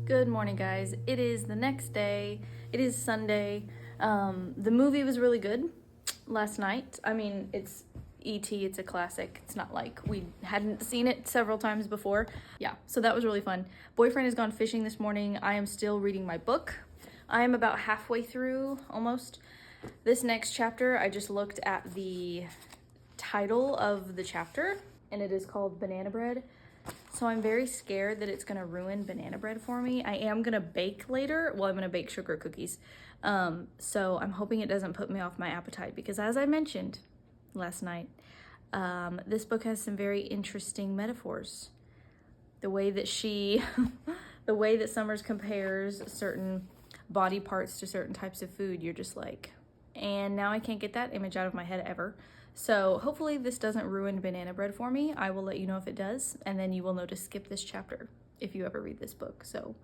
Good morning, guys. It is the next day. It is Sunday. The movie was really good last night. I mean, it's E.T., it's a classic. It's not like we hadn't seen it several times before. Yeah, so that was really fun. Boyfriend has gone fishing this morning. I am still reading my book. I am about halfway through, almost. This next chapter, I just looked at the title of the chapter, and it is called Banana Bread. So I'm very scared that it's gonna ruin banana bread for me. I am gonna bake later. Well, I'm gonna bake sugar cookies. So I'm hoping it doesn't put me off my appetite because, as I mentioned last night, this book has some very interesting metaphors. The way that the way that Summers compares certain body parts to certain types of food, you're just like, and now I can't get that image out of my head ever. So hopefully this doesn't ruin banana bread for me. I will let you know if it does, and then you will know to skip this chapter if you ever read this book. So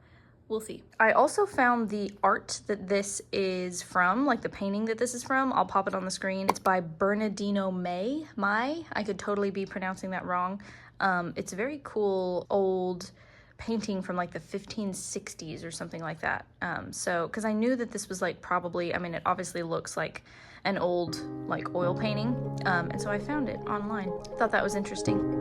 we'll see. I also found the art that this is from, like the painting that this is from. I'll pop it on the screen. It's by Bernardino Mai. I could totally be pronouncing that wrong. It's a very cool old painting from like the 1560s or something like that. So, because I knew that this was like probably, I mean, it obviously looks like an old like oil painting, and so I found it online. Thought that was interesting.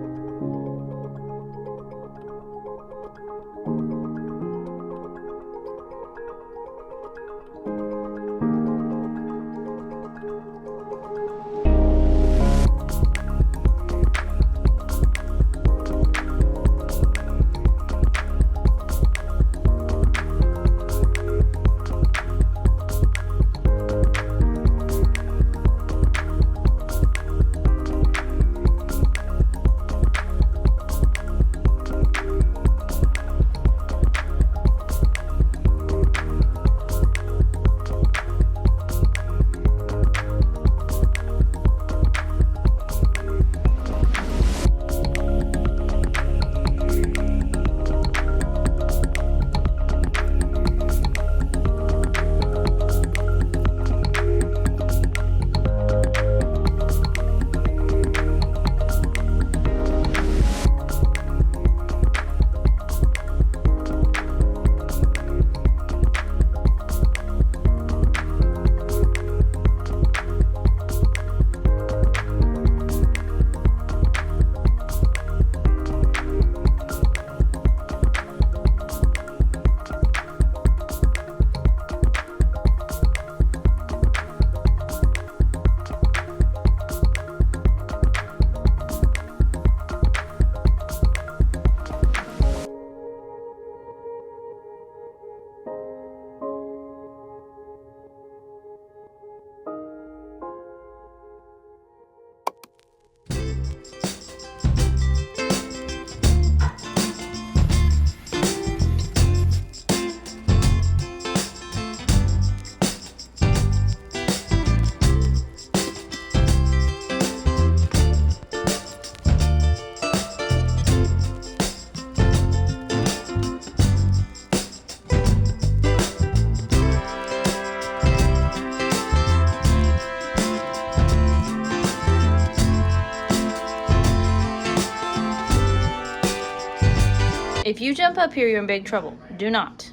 If you jump up here, you're in big trouble. Do not.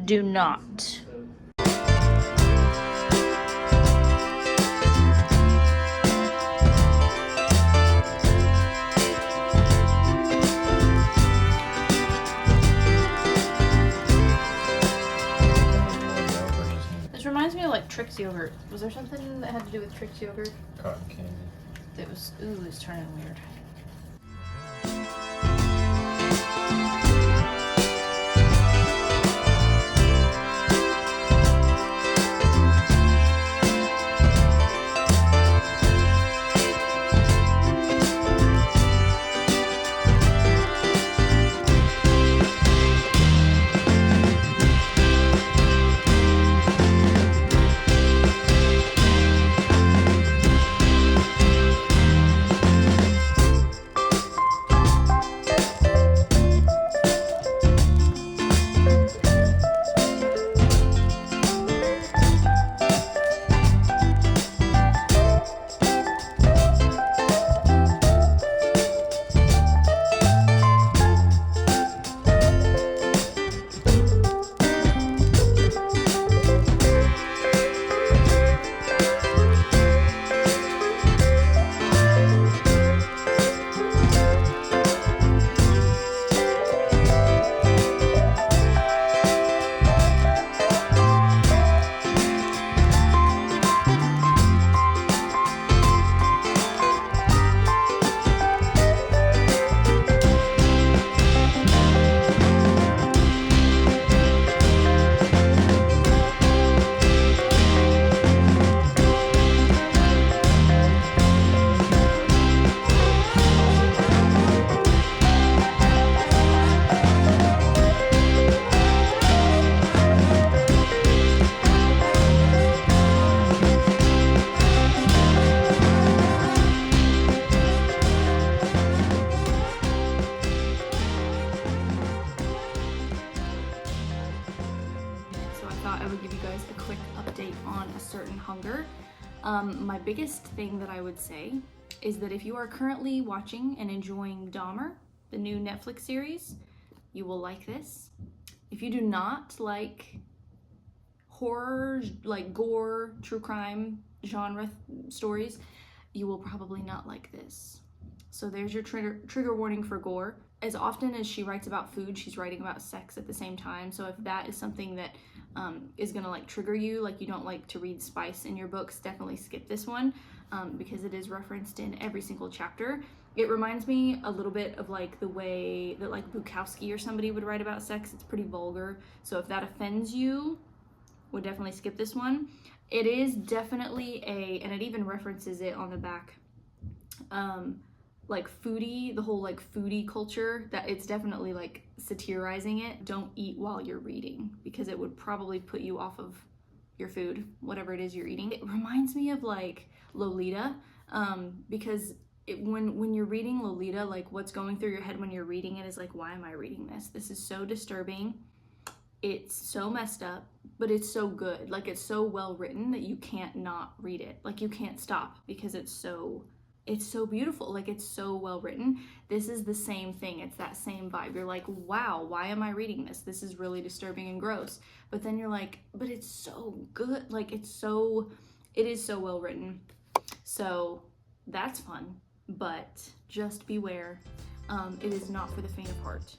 Do not. This reminds me of like Trix yogurt. Was there something that had to do with Trix yogurt? Cotton candy. It was, ooh, it's turning weird. I would give you guys a quick update on A Certain Hunger. My biggest thing that I would say is that if you are currently watching and enjoying Dahmer, the new Netflix series, you will like this. If you do not like horror, like gore, true crime genre stories, you will probably not like this. So there's your trigger warning for gore. As often as she writes about food, she's writing about sex at the same time. So if that is something that is gonna like trigger you, like you don't like to read spice in your books, definitely skip this one because it is referenced in every single chapter. It reminds me a little bit of like the way that like Bukowski or somebody would write about sex. It's pretty vulgar. So if that offends you, would definitely skip this one. It is definitely and it even references it on the back, like foodie, the whole like foodie culture, that it's definitely like satirizing it. Don't eat while you're reading because it would probably put you off of your food, whatever it is you're eating. It reminds me of like Lolita, because when you're reading Lolita, like what's going through your head when you're reading it is like, why am I reading this? This is so disturbing. It's so messed up, but it's so good. Like it's so well written that you can't not read it. Like you can't stop because it's so beautiful. Like it's so well written. This is the same thing. It's that same vibe. You're like, wow, why am I reading this? This is really disturbing and gross. But then you're like, but it's so good. Like it is so well written. So that's fun, but just beware. It is not for the faint of heart.